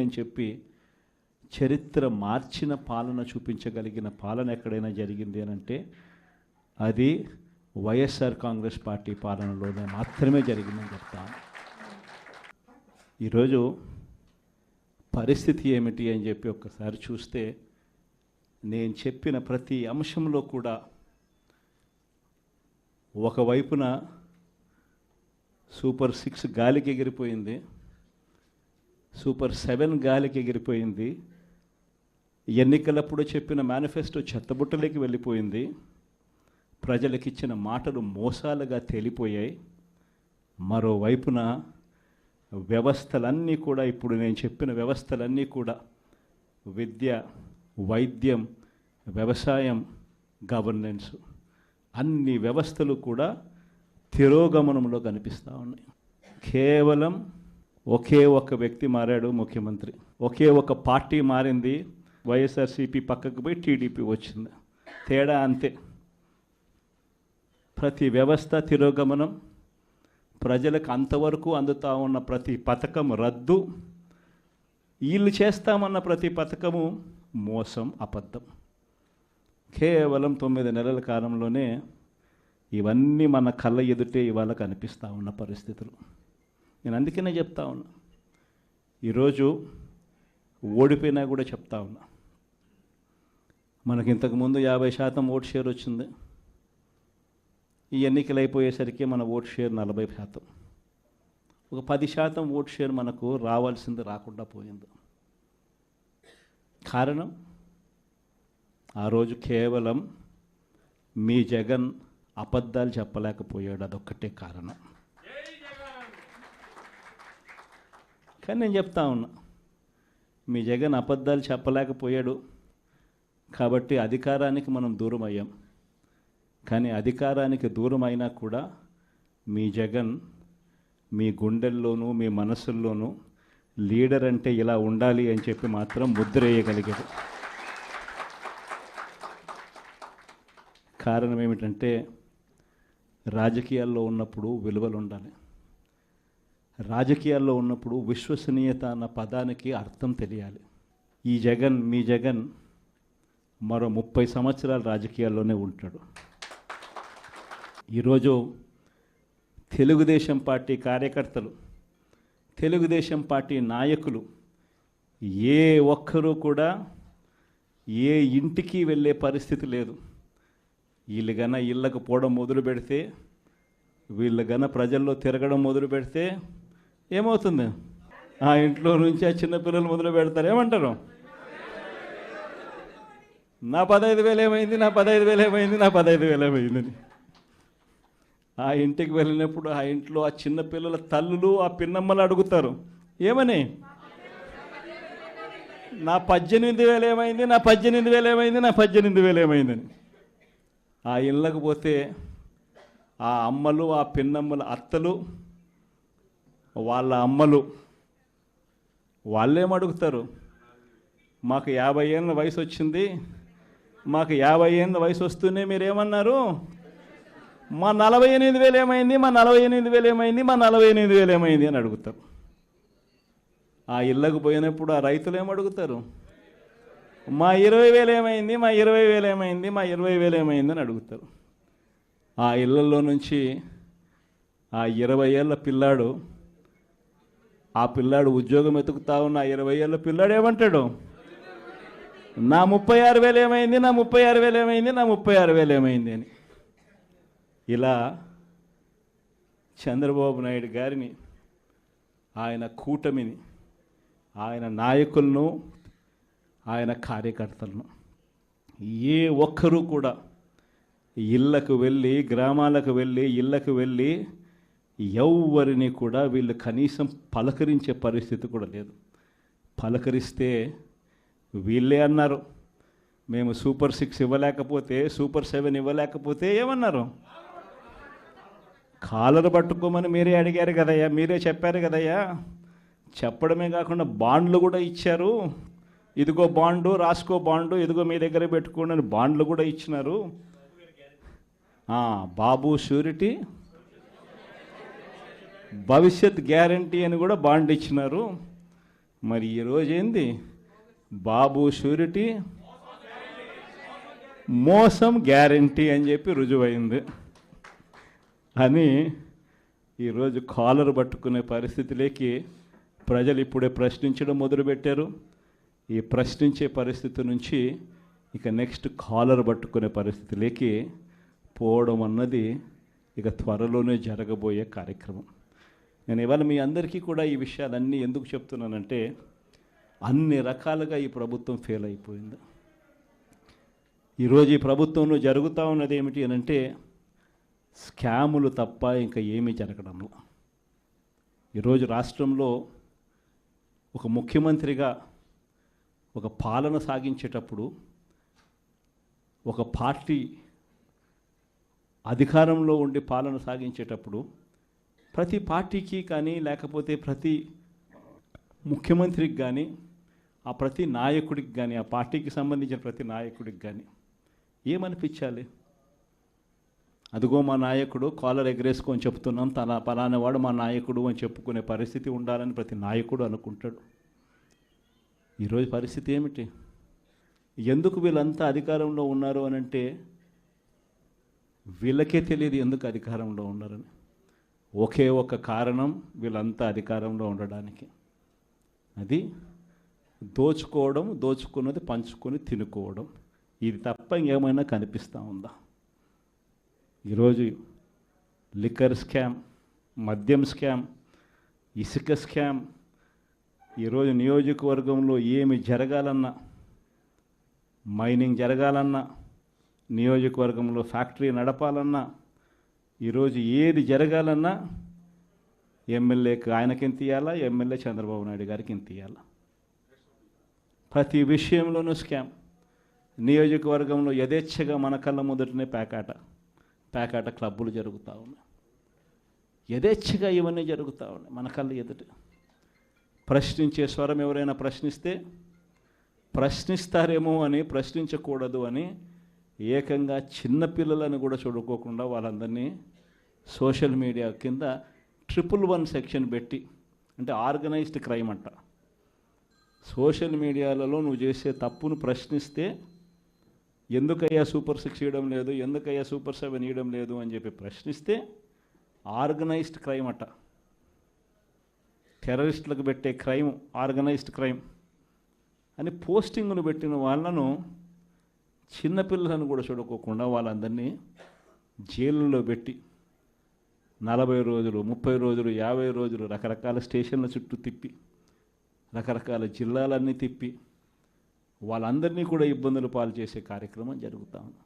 అని చెప్పి చరిత్ర మార్చిన పాలన చూపించగలిగిన పాలన ఎక్కడైనా జరిగింది అని అంటే అది వైఎస్ఆర్ కాంగ్రెస్ పార్టీ పాలనలోనే మాత్రమే జరిగిందని చెప్తాను. ఈరోజు పరిస్థితి ఏమిటి అని చెప్పి ఒక్కసారి చూస్తే నేను చెప్పిన ప్రతి అంశంలో కూడా ఒకవైపున సూపర్ 6 గాలికి ఎగిరిపోయింది, సూపర్ 7 గాలికి ఎగిరిపోయింది, ఎన్నికలప్పుడు చెప్పిన మేనిఫెస్టో చెత్తబుట్టలోకి వెళ్ళిపోయింది, ప్రజలకు ఇచ్చిన మాటలు మోసాలుగా తేలిపోయాయి. మరోవైపున వ్యవస్థలన్నీ కూడా ఇప్పుడు నేను చెప్పిన వ్యవస్థలన్నీ కూడా విద్య, వైద్యం, వ్యవసాయం, గవర్నెన్స్ అన్ని వ్యవస్థలు కూడా తిరోగమనంలో కనిపిస్తూ ఉన్నాయి. కేవలం ఒకే ఒక వ్యక్తి మారాడు ముఖ్యమంత్రి, ఒకే ఒక పార్టీ మారింది, వైఎస్ఆర్సీపీ పక్కకు పోయి టీడీపీ వచ్చింది, తేడా అంతే. ప్రతి వ్యవస్థ తిరోగమనం, ప్రజలకు అంతవరకు అందుతూ ఉన్న ప్రతి పథకం రద్దు, వీళ్ళు చేస్తామన్న ప్రతి పథకము మోసం, అబద్ధం. కేవలం 9 నెలల కాలంలోనే ఇవన్నీ మన కళ్ళ ఎదుటే ఇవాళ కనిపిస్తూ ఉన్న పరిస్థితులు. నేను అందుకనే చెప్తా ఉన్నా, ఈరోజు ఓడిపోయినా కూడా చెప్తా ఉన్నా, మనకి ఇంతకుముందు 50% ఓట్ షేర్ వచ్చింది, ఈ ఎన్నికలు అయిపోయేసరికి మన ఓట్ షేర్ 40%. ఒక 10% ఓట్ షేర్ మనకు రావాల్సింది రాకుండా పోయింది. కారణం ఆ రోజు కేవలం మీ జగన్ అబద్ధాలు చెప్పలేకపోయాడు, అదొక్కటే కారణం. కానీ నేను చెప్తా ఉన్నా, మీ జగన్ అబద్ధాలు చెప్పలేకపోయాడు కాబట్టి అధికారానికి మనం దూరం అయ్యాం. కానీ అధికారానికి దూరం అయినా కూడా మీ జగన్ మీ గుండెల్లోనూ మీ మనసుల్లోనూ లీడర్ అంటే ఇలా ఉండాలి అని చెప్పి మాత్రం ముద్ర వేయగలిగాడు. కారణం ఏమిటంటే రాజకీయాల్లో ఉన్నప్పుడు విలువలు ఉండాలి, రాజకీయాల్లో ఉన్నప్పుడు విశ్వసనీయత అన్న పదానికి అర్థం తెలియాలి. ఈ జగన్, మీ జగన్ మరో 30 సంవత్సరాలు రాజకీయాల్లోనే ఉంటాడు. ఈరోజు తెలుగుదేశం పార్టీ కార్యకర్తలు, తెలుగుదేశం పార్టీ నాయకులు ఏ ఒక్కరూ కూడా ఏ ఇంటికి వెళ్ళే పరిస్థితి లేదు. వీళ్ళు గన ఇళ్ళకు పోవడం మొదలు పెడితే, వీళ్ళు గన ప్రజల్లో తిరగడం మొదలు పెడితే ఏమవుతుంది? ఆ ఇంట్లో నుంచి ఆ చిన్నపిల్లలు మొదలు పెడతారు, ఏమంటారు? నా 15,000 ఏమైంది, నా 15,000 ఏమైంది, నా 15,000 ఏమైందని. ఆ ఇంటికి వెళ్ళినప్పుడు ఆ ఇంట్లో ఆ చిన్నపిల్లల తల్లులు, ఆ పిన్నమ్మలు అడుగుతారు, ఏమని? నా 18,000 ఏమైంది, నా 18,000 ఏమైంది, నా 18,000 ఏమైందని. ఆ ఇళ్ళకు పోతే ఆ అమ్మలు, ఆ పిన్నమ్మల అత్తలు, వాళ్ళ అమ్మలు వాళ్ళేమడుగుతారు? మాకు 50 ఏళ్ళ వయసు వచ్చింది, మాకు 50 ఏళ్ళ వయసు వస్తూనే మీరేమన్నారు? మా 48,000 ఏమైంది, మా 48,000 ఏమైంది, మా 48,000 ఏమైంది అని అడుగుతారు. ఆ ఇళ్ళకు పోయినప్పుడు ఆ రైతులు ఏమడుగుతారు? మా 20,000 ఏమైంది, మా 20,000 ఏమైంది, మా 20,000 ఏమైంది అని అడుగుతారు. ఆ ఇళ్ళల్లో నుంచి ఆ 20 ఏళ్ళ పిల్లాడు, ఆ పిల్లాడు ఉద్యోగం వెతుకుతా ఉన్న ఆ 20 ఏళ్ళ పిల్లాడు ఏమంటాడు? నా 36,000 ఏమైంది, నా 36,000 ఏమైంది, నా 36,000 ఏమైంది అని. ఇలా చంద్రబాబు నాయుడు గారిని, ఆయన కూటమిని, ఆయన నాయకులను, ఆయన కార్యకర్తలను ఏ ఒక్కరూ కూడా ఇళ్ళకు వెళ్ళి, గ్రామాలకు వెళ్ళి, ఇళ్ళకు వెళ్ళి ఎవరిని కూడా వీళ్ళు కనీసం పలకరించే పరిస్థితి కూడా లేదు. పలకరిస్తే వీళ్ళే అన్నారు, మేము సూపర్ 6 ఇవ్వలేకపోతే, సూపర్ 7 ఇవ్వలేకపోతే ఏమన్నారు? కాలర్ పట్టుకోమని మీరే అడిగారు కదయ్యా, మీరే చెప్పారు కదయ్యా. చెప్పడమే కాకుండా బాండ్లు కూడా ఇచ్చారు, ఇదిగో బాండు, రాసుకో బాండు, ఇదిగో మీ దగ్గర పెట్టుకోండి అని బాండ్లు కూడా ఇచ్చినారు. బాబు షూరిటీ, భవిష్యత్ గ్యారంటీ అని కూడా బాండ్ ఇచ్చినారు. మరి ఈరోజు ఏంది? బాబు షూరిటీ, మోసం గ్యారంటీ అని చెప్పి రుజువైంది అని ఈరోజు కాలర్ పట్టుకునే పరిస్థితిలోకి ప్రజలు ఇప్పుడే ప్రశ్నించడం మొదలుపెట్టారు. ఈ ప్రశ్నించే పరిస్థితి నుంచి ఇక నెక్స్ట్ కాలర్ పట్టుకునే పరిస్థితిలోకి పోవడం అన్నది ఇక త్వరలోనే జరగబోయే కార్యక్రమం. నేను ఇవాళ మీ అందరికీ కూడా ఈ విషయాలన్నీ ఎందుకు చెప్తున్నానంటే, అన్ని రకాలుగా ఈ ప్రభుత్వం ఫెయిల్ అయిపోయింది. ఈరోజు ఈ ప్రభుత్వంలో జరుగుతూ ఉన్నది ఏమిటి అని అంటే, స్కాములు తప్ప ఇంకా ఏమీ జరగడంలో. ఈరోజు రాష్ట్రంలో ఒక ముఖ్యమంత్రిగా ఒక పాలన సాగించేటప్పుడు, ఒక పార్టీ అధికారంలో ఉండి పాలన సాగించేటప్పుడు ప్రతి పార్టీకి కానీ లేకపోతే ప్రతి ముఖ్యమంత్రికి కానీ ఆ ప్రతి నాయకుడికి కానీ ఆ పార్టీకి సంబంధించిన ప్రతి నాయకుడికి కానీ ఏమనిపించాలి? అదిగో మా నాయకుడు, కాలర్ ఎగరేసుకొని చెప్తున్నాం, తన పలానావాడు మా నాయకుడు అని చెప్పుకునే పరిస్థితి ఉండాలని ప్రతి నాయకుడు అనుకుంటాడు. ఈరోజు పరిస్థితి ఏమిటి? ఎందుకు వీళ్ళంతా అధికారంలో ఉన్నారు అని అంటే వీళ్ళకే తెలియదు ఎందుకు అధికారంలో ఉన్నారని. ఒకే ఒక కారణం వీళ్ళంతా అధికారంలో ఉండడానికి, అది దోచుకోవడం, దోచుకున్నది పంచుకొని తినుకోవడం. ఇది తప్ప ఇంకేమైనా కనిపిస్తూ ఉందా? ఈరోజు లిక్కర్ స్కామ్, మద్యం స్కామ్, ఇసుక స్కామ్, ఈరోజు నియోజకవర్గంలో ఏమి జరగాలన్నా, మైనింగ్ జరగాలన్నా, నియోజకవర్గంలో ఫ్యాక్టరీ నడపాలన్నా, ఈరోజు ఏది జరగాలన్నా ఎమ్మెల్యేకి ఆయనకి ఎంత ఇవ్వాలా, ఎమ్మెల్యే చంద్రబాబు నాయుడు గారికి ఎంత ఇవ్వాలా. ప్రతి విషయంలోనూ స్కామ్. నియోజకవర్గంలో యథేచ్ఛగా మన కళ్ళ మొదటనే పేకాట క్లబ్బులు జరుగుతూ ఉన్నాయి. యథేచ్ఛగా ఇవన్నీ జరుగుతూ ఉన్నాయి మన కళ్ళ ఎదుట. ప్రశ్నించే స్వరం ఎవరైనా ప్రశ్నిస్తే ప్రశ్నిస్తారేమో అని, ప్రశ్నించకూడదు అని ఏకంగా చిన్నపిల్లలను కూడా చూడుకోకుండా వాళ్ళందరినీ సోషల్ మీడియా కింద 111 సెక్షన్ పెట్టి, అంటే ఆర్గనైజ్డ్ క్రైమ్ అంట. సోషల్ మీడియాలలో నువ్వు చేసే తప్పును ప్రశ్నిస్తే ఎందుకయ్యా సూపర్ 6 ఇవ్వడం లేదు, ఎందుకయ్యా సూపర్ 7 ఇవ్వడం లేదు అని చెప్పి ప్రశ్నిస్తే ఆర్గనైజ్డ్ క్రైమ్ అట. టెర్రరిస్టులకు పెట్టే క్రైమ్ ఆర్గనైజ్డ్ క్రైమ్ అని పోస్టింగ్ను పెట్టిన వాళ్ళను, చిన్నపిల్లలను కూడా చూడుకోకుండా వాళ్ళందరినీ జైలులో పెట్టి 40 రోజులు, 30 రోజులు, 50 రోజులు రకరకాల స్టేషన్ల చుట్టూ తిప్పి, రకరకాల జిల్లాలన్నీ తిప్పి వాళ్ళందరినీ కూడా ఇబ్బందులు పాలు చేసే కార్యక్రమం జరుగుతూ ఉంది.